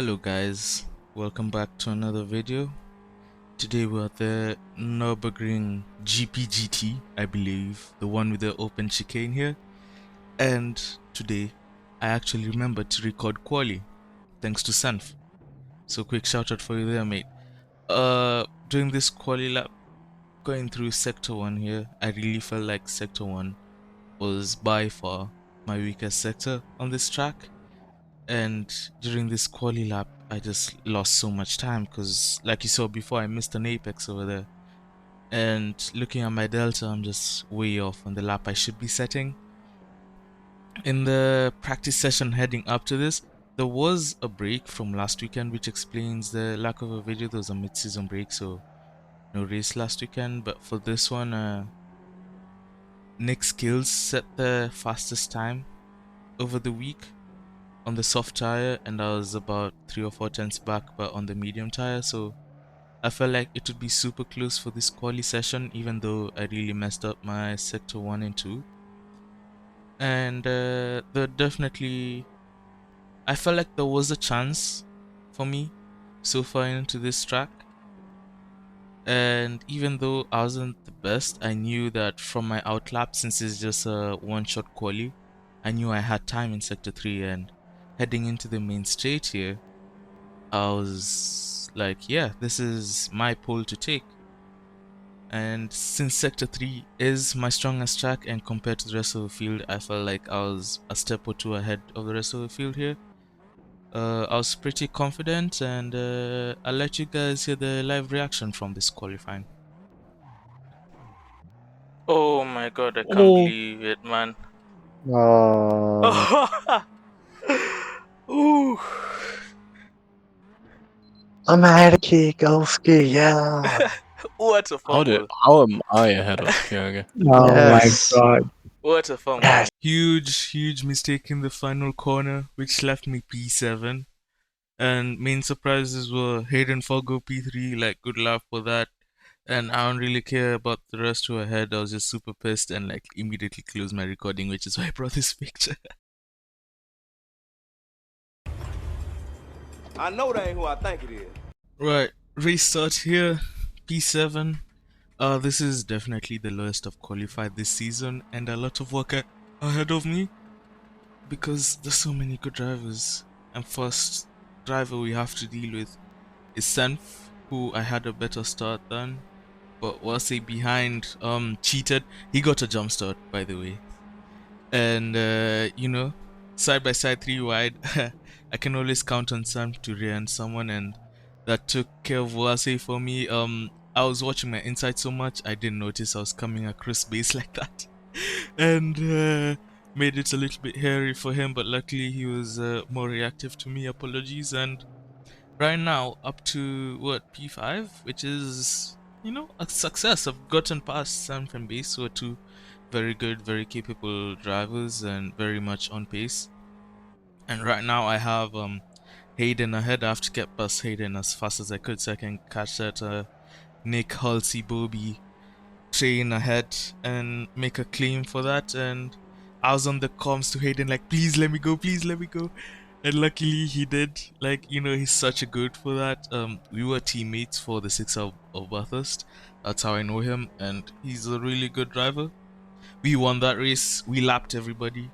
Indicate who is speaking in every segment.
Speaker 1: Hello guys, welcome back to another video. Today we're at the Nürburgring GPGT, I believe, the one with the open chicane here. And today I actually remembered to record quali, thanks to Sanf. So quick shout out for you there, mate. Doing this quali lap, going through sector 1 here, I really felt like sector 1 was by far my weakest sector on this track. And during this quali lap I just lost so much time because, like you saw before, I missed an apex over there, and looking at my delta, I'm just way off on the lap I should be setting. In the practice session heading up to this, there was a break from last weekend, which explains the lack of a video. There was a mid-season break, so no race last weekend. But for this one, Nick Skills set the fastest time over the week on the soft tire, and I was about 3 or 4 tenths back but on the medium tire, so I felt like it would be super close for this quali session, even though I really messed up my sector 1 and 2. And I felt like there was a chance for me so far into this track, and even though I wasn't the best, I knew that from my outlap, since it's just a one-shot quali, I knew I had time in sector 3, and heading into the main straight here, I was like, yeah, this is my pole to take. And since sector 3 is my strongest track, and compared to the rest of the field, I felt like I was a step or two ahead of the rest of the field here. I was pretty confident, and I'll let you guys hear the live reaction from this qualifying. Oh my god, I can't believe it, man. Ooh.
Speaker 2: I'm ahead of Kigowski, yeah.
Speaker 1: What a fumble.
Speaker 3: How am I ahead of Kyoga?
Speaker 2: Oh
Speaker 4: Yes.
Speaker 2: my god.
Speaker 1: What a fumble.
Speaker 2: Yes.
Speaker 1: Huge mistake in the final corner, which left me P7. And main surprises were Hayden Fogo P3, like good luck for that. And I don't really care about the rest who are ahead. I was just super pissed and like immediately closed my recording, which is why I brought this picture.
Speaker 5: I know that ain't who I think it is.
Speaker 1: Right, restart here, P7. This is definitely the lowest I've qualified this season, and a lot of work ahead of me because there's so many good drivers. And first driver we have to deal with is Senf, who I had a better start than, but was say behind cheated. He got a jump start, by the way, and side by side 3 wide. I can always count on Sam to rear-end someone, and that took care of Wase for me. I was watching my inside so much I didn't notice I was coming across base like that, and made it a little bit hairy for him, but luckily he was more reactive to me. Apologies. And right now up to what, P5, which is a success. I've gotten past Sam and base, who are 2 very good, very capable drivers and very much on pace. And right now I have Hayden ahead. I have to get past Hayden as fast as I could so I can catch that Nick, Halsey, Bobby train ahead and make a claim for that. And I was on the comms to Hayden like, please let me go, and luckily he did. Like, he's such a good for that. We were teammates for the 6 hours of Bathurst. That's how I know him, and he's a really good driver. We won that race. We lapped everybody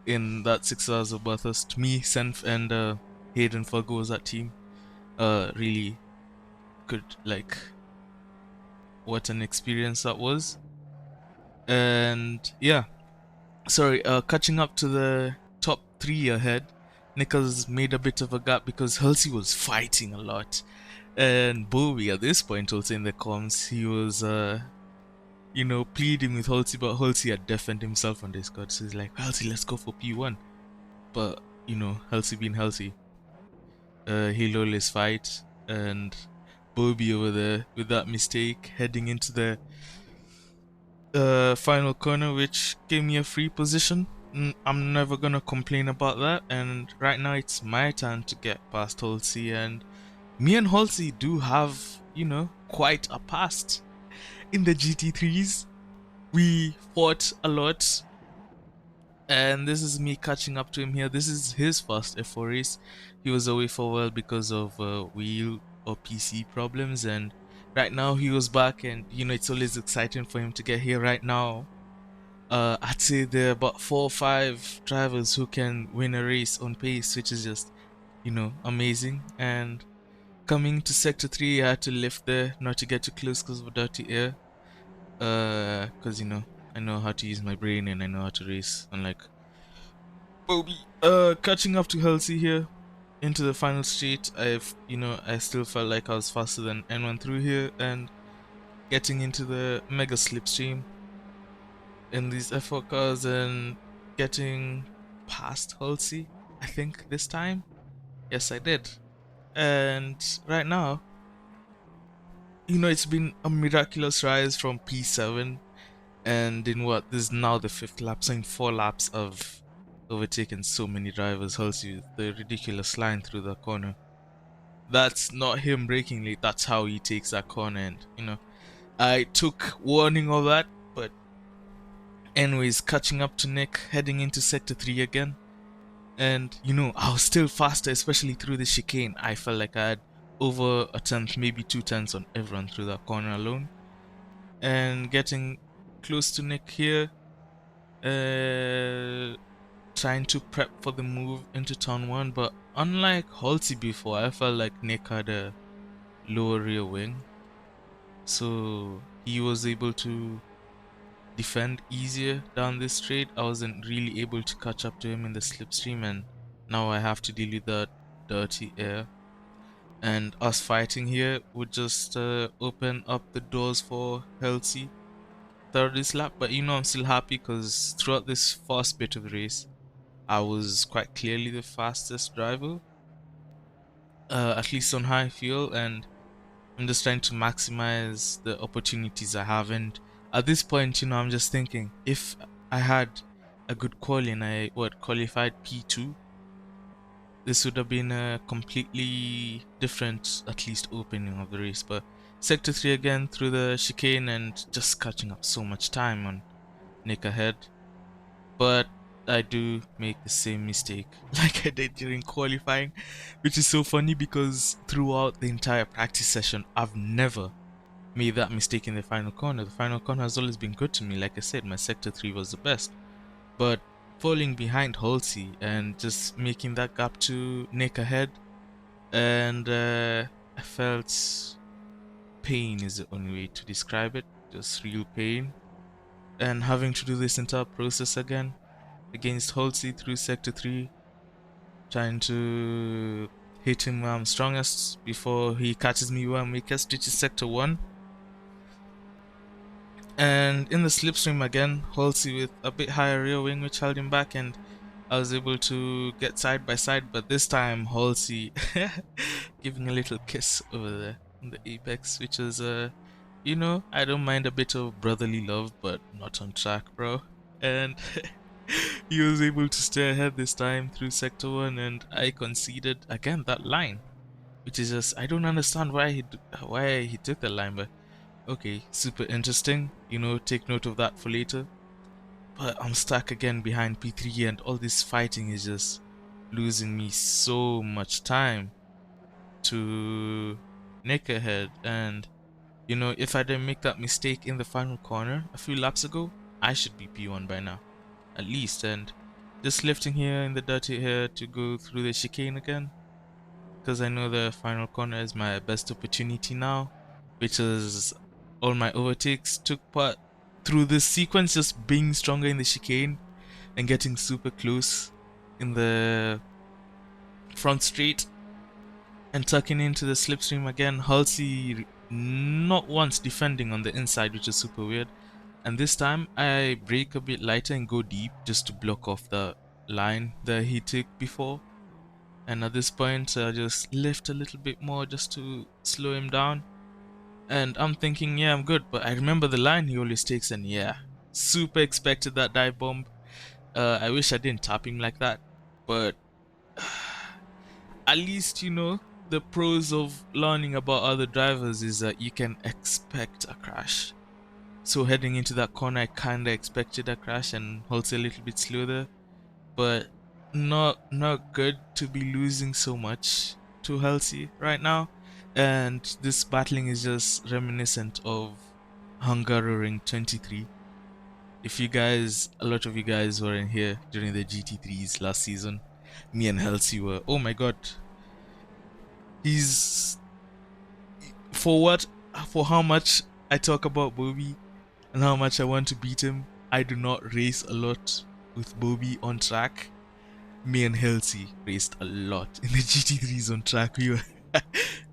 Speaker 1: in that 6 hours of Bathurst. Me, Senf, and Hayden Fogo was that team. Really good. Like, what an experience that was. And yeah, sorry, catching up to the top 3 ahead, Nichols made a bit of a gap because Halsey was fighting a lot, and Bowie at this point also in the comms, he was pleading with Halsey, but Halsey had deafened himself on Discord, so he's like, Halsey, let's go for P1. But Halsey being Halsey, he'll always fight. And Bobby over there with that mistake heading into the final corner, which gave me a free position. I'm never gonna complain about that. And right now it's my turn to get past Halsey, and me and Halsey do have quite a past in the GT3s. We fought a lot And this is me catching up to him here. This is his first F4 race. He was away for a while because of wheel or PC problems, and right now he was back. And it's always exciting for him to get here. Right now, I'd say there are about 4 or 5 drivers who can win a race on pace, which is just amazing. And coming to sector 3, I had to lift there, not to get too close because of dirty air. Because I know how to use my brain and I know how to race, unlike Bobby. Catching up to Halsey here into the final straight. I still felt like I was faster than anyone through here, and getting into the mega slipstream in these F4 cars and getting past Halsey, I think this time. Yes, I did. And right now, it's been a miraculous rise from P7, and in what, this is now the 5th lap, so in 4 laps of overtaken so many drivers. Halsey with the ridiculous line through the corner. That's not him braking late, that's how he takes that corner. And I took warning of that. But anyways, catching up to Nick, heading into sector 3 again. And I was still faster, especially through the chicane. I felt like I had over a tenth, maybe 2 tenths on everyone through that corner alone. And getting close to Nick here, trying to prep for the move into turn 1. But unlike Halsey before, I felt like Nick had a lower rear wing, so he was able to defend easier down this straight. I wasn't really able to catch up to him in the slipstream, and now I have to deal with that dirty air. And us fighting here would just open up the doors for Halsey throughout this lap. But I'm still happy because throughout this first bit of the race, I was quite clearly the fastest driver, at least on high fuel, and I'm just trying to maximize the opportunities I have. And at this point, I'm just thinking, if I had a good quali and I qualified P2, this would have been a completely different, at least, opening of the race. But sector 3 again through the chicane and just catching up so much time on Nick ahead. But I do make the same mistake like I did during qualifying, which is so funny because throughout the entire practice session, I've never made that mistake in the final corner. The final corner has always been good to me. Like I said, my sector 3 was the best. But falling behind Halsey and just making that gap to Nick ahead, and I felt pain is the only way to describe it, just real pain. And having to do this entire process again against Halsey through sector 3, trying to hit him where I'm strongest before he catches me where I'm weakest, which is sector 1. And in the slipstream again, Halsey with a bit higher rear wing, which held him back, and I was able to get side by side. But this time Halsey giving a little kiss over there in the apex, which is I don't mind a bit of brotherly love, but not on track, bro. And he was able to stay ahead this time through sector 1, and I conceded again that line, which is just, I don't understand why he took the line. But okay, super interesting, take note of that for later. But I'm stuck again behind P3, and all this fighting is just losing me so much time to Nick ahead. And if I didn't make that mistake in the final corner a few laps ago, I should be P1 by now, at least. And just lifting here in the dirty air to go through the chicane again, because I know the final corner is my best opportunity now, which is all my overtakes took part through this sequence, just being stronger in the chicane and getting super close in the front straight and tucking into the slipstream again. Halsey not once defending on the inside, which is super weird. And this time I brake a bit lighter and go deep just to block off the line that he took before. And at this point I just lift a little bit more just to slow him down. And I'm thinking, yeah, I'm good. But I remember the line he always takes, and yeah, super expected that dive bomb. I wish I didn't tap him like that. But at least, the pros of learning about other drivers is that you can expect a crash. So heading into that corner, I kinda expected a crash and Halsey a little bit slow there. but not good to be losing so much to Halsey right now. And this battling is just reminiscent of Hungaroring 23. If you guys, a lot of you guys were in here during the GT3s last season, me and Halsey were, oh my god, he's, for how much I talk about Bobby and how much I want to beat him, I do not race a lot with Bobby on track. Me and Halsey raced a lot in the GT3s on track. We were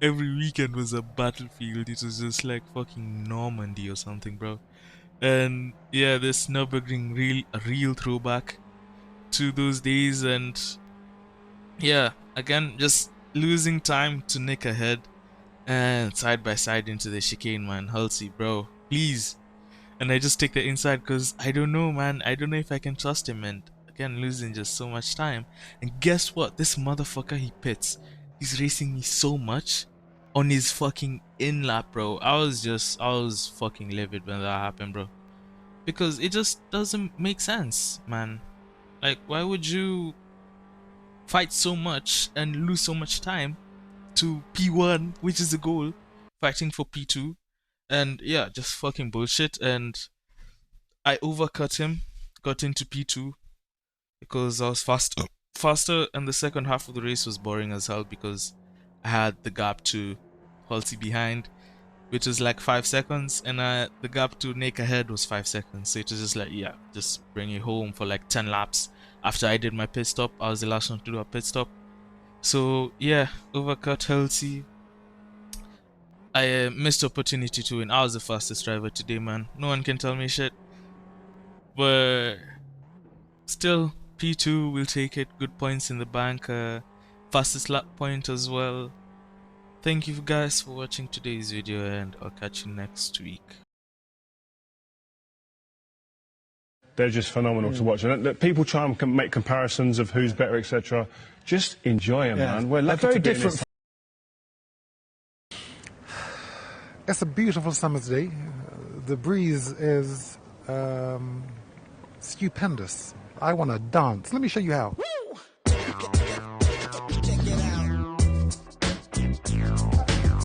Speaker 1: every weekend was a battlefield. It was just like fucking Normandy or something, bro. And yeah, this Nürburgring a real throwback to those days. And yeah, again, just losing time to nick ahead and side by side into the chicane, man. Halsey, bro, please. And I just take the inside because I don't know, man. I don't know if I can trust him. And again, losing just so much time. And guess what? This motherfucker, he pits. He's racing me so much on his fucking in lap, bro. I was fucking livid when that happened, bro. Because it just doesn't make sense, man. Like, why would you fight so much and lose so much time to P1, which is the goal, fighting for P2? And yeah, just fucking bullshit. And I overcut him, got into P2 because I was faster, and the second half of the race was boring as hell because I had the gap to Halsey behind, which was like 5 seconds, and the gap to Nick ahead was 5 seconds. So it was just like, yeah, just bring it home for like 10 laps. After I did my pit stop, I was the last one to do a pit stop. So yeah, overcut Halsey. I missed opportunity to win. I was the fastest driver today, man. No one can tell me shit. But still, P2 will take it. Good points in the bank. Fastest lap point as well. Thank you guys for watching today's video, and I'll catch you next week.
Speaker 4: They're just phenomenal to watch. And people try and make comparisons of who's better, etc. Just enjoy them, man. We're lucky
Speaker 6: very
Speaker 4: to be in
Speaker 6: different.
Speaker 4: this.
Speaker 6: It's a beautiful summer's day. The breeze is stupendous. I want to dance. Let me show you how.